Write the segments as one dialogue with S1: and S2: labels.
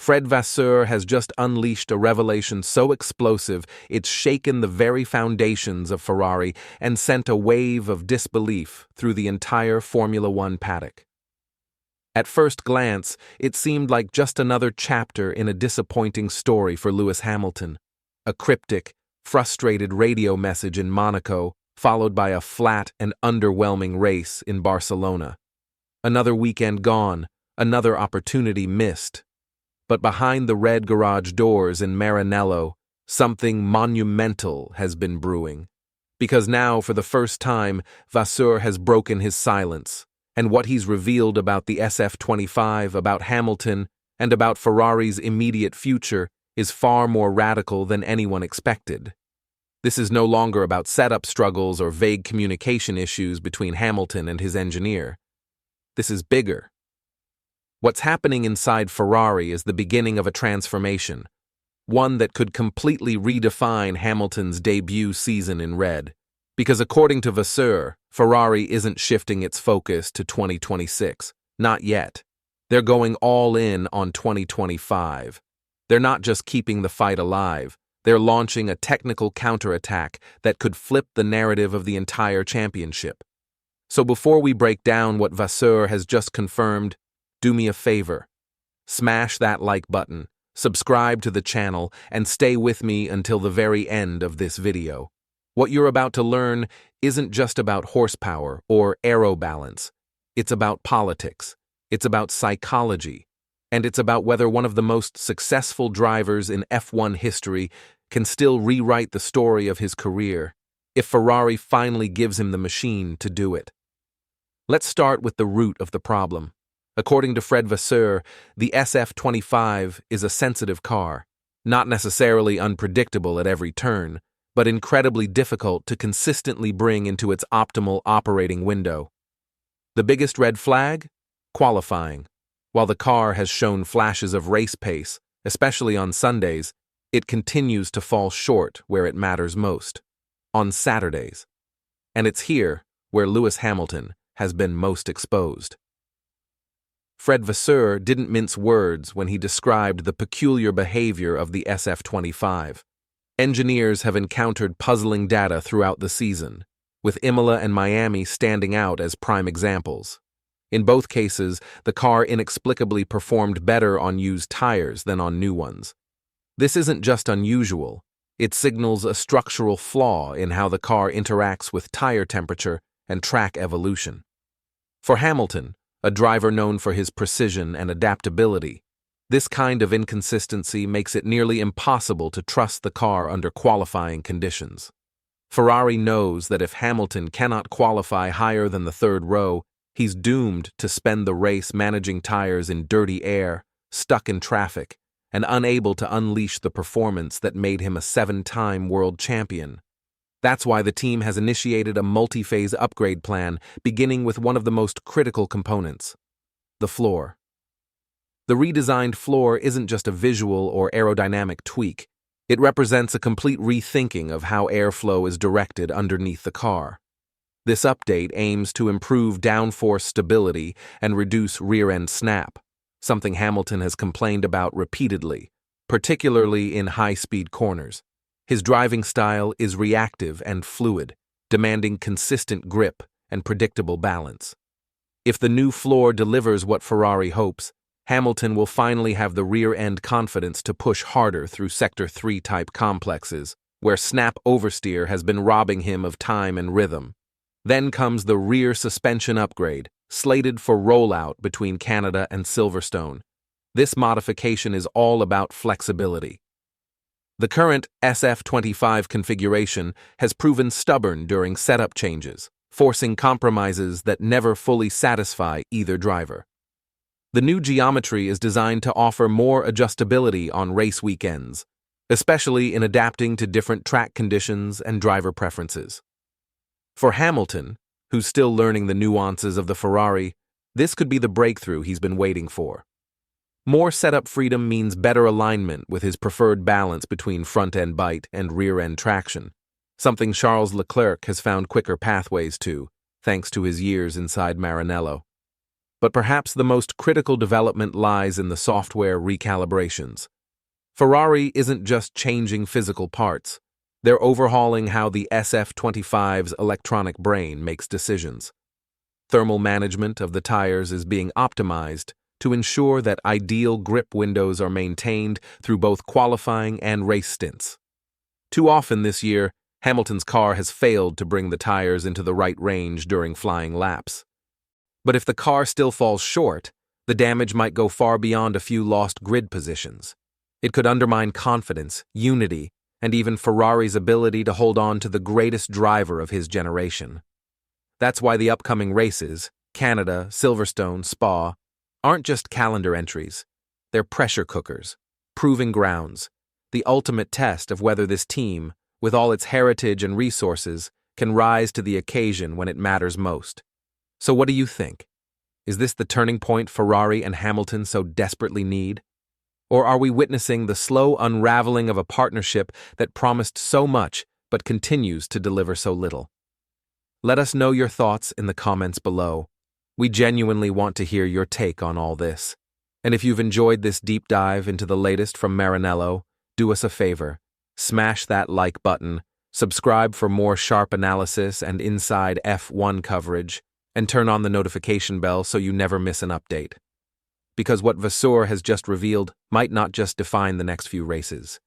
S1: Fred Vasseur has just unleashed a revelation so explosive it's shaken the very foundations of Ferrari and sent a wave of disbelief through the entire Formula One paddock. At first glance, it seemed like just another chapter in a disappointing story for Lewis Hamilton. A cryptic, frustrated radio message in Monaco, followed by a flat and underwhelming race in Barcelona. Another weekend gone, another opportunity missed. But behind the red garage doors in Maranello, something monumental has been brewing. Because now, for the first time, Vasseur has broken his silence, and what he's revealed about the SF-25, about Hamilton, and about Ferrari's immediate future is far more radical than anyone expected. This is no longer about setup struggles or vague communication issues between Hamilton and his engineer. This is bigger. What's happening inside Ferrari is the beginning of a transformation, one that could completely redefine Hamilton's debut season in red. Because according to Vasseur, Ferrari isn't shifting its focus to 2026. Not yet. They're going all in on 2025. They're not just keeping the fight alive, they're launching a technical counterattack that could flip the narrative of the entire championship. So before we break down what Vasseur has just confirmed, do me a favor. Smash that like button, subscribe to the channel, and stay with me until the very end of this video. What you're about to learn isn't just about horsepower or aero balance. It's about politics. It's about psychology. And it's about whether one of the most successful drivers in F1 history can still rewrite the story of his career, if Ferrari finally gives him the machine to do it. Let's start with the root of the problem. According to Fred Vasseur, the SF-25 is a sensitive car, not necessarily unpredictable at every turn, but incredibly difficult to consistently bring into its optimal operating window. The biggest red flag? Qualifying. While the car has shown flashes of race pace, especially on Sundays, it continues to fall short where it matters most, on Saturdays. And it's here where Lewis Hamilton has been most exposed. Fred Vasseur didn't mince words when he described the peculiar behavior of the SF-25. Engineers have encountered puzzling data throughout the season, with Imola and Miami standing out as prime examples. In both cases, the car inexplicably performed better on used tires than on new ones. This isn't just unusual, it signals a structural flaw in how the car interacts with tire temperature and track evolution. For Hamilton, a driver known for his precision and adaptability, this kind of inconsistency makes it nearly impossible to trust the car under qualifying conditions. Ferrari knows that if Hamilton cannot qualify higher than the third row, he's doomed to spend the race managing tires in dirty air, stuck in traffic, and unable to unleash the performance that made him a 7-time world champion. That's why the team has initiated a multi-phase upgrade plan, beginning with one of the most critical components: the floor. The redesigned floor isn't just a visual or aerodynamic tweak. It represents a complete rethinking of how airflow is directed underneath the car. This update aims to improve downforce stability and reduce rear-end snap, something Hamilton has complained about repeatedly, particularly in high-speed corners. His driving style is reactive and fluid, demanding consistent grip and predictable balance. If the new floor delivers what Ferrari hopes, Hamilton will finally have the rear-end confidence to push harder through Sector 3-type complexes, where snap oversteer has been robbing him of time and rhythm. Then comes the rear suspension upgrade, slated for rollout between Canada and Silverstone. This modification is all about flexibility. The current SF-25 configuration has proven stubborn during setup changes, forcing compromises that never fully satisfy either driver. The new geometry is designed to offer more adjustability on race weekends, especially in adapting to different track conditions and driver preferences. For Hamilton, who's still learning the nuances of the Ferrari, this could be the breakthrough he's been waiting for. More setup freedom means better alignment with his preferred balance between front-end bite and rear-end traction, something Charles Leclerc has found quicker pathways to, thanks to his years inside Maranello. But perhaps the most critical development lies in the software recalibrations. Ferrari isn't just changing physical parts. They're overhauling how the SF-25's electronic brain makes decisions. Thermal management of the tires is being optimized to ensure that ideal grip windows are maintained through both qualifying and race stints. Too often this year, Hamilton's car has failed to bring the tires into the right range during flying laps. But if the car still falls short, the damage might go far beyond a few lost grid positions. It could undermine confidence, unity, and even Ferrari's ability to hold on to the greatest driver of his generation. That's why the upcoming races, Canada, Silverstone, Spa, aren't just calendar entries. They're pressure cookers, proving grounds, the ultimate test of whether this team, with all its heritage and resources, can rise to the occasion when it matters most. So what do you think? Is this the turning point Ferrari and Hamilton so desperately need? Or are we witnessing the slow unraveling of a partnership that promised so much but continues to deliver so little? Let us know your thoughts in the comments below. We genuinely want to hear your take on all this. And if you've enjoyed this deep dive into the latest from Maranello, do us a favor. Smash that like button, subscribe for more sharp analysis and inside F1 coverage, and turn on the notification bell so you never miss an update. Because what Vasseur has just revealed might not just define the next few races.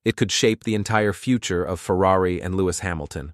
S1: It could shape the entire future of Ferrari and Lewis Hamilton.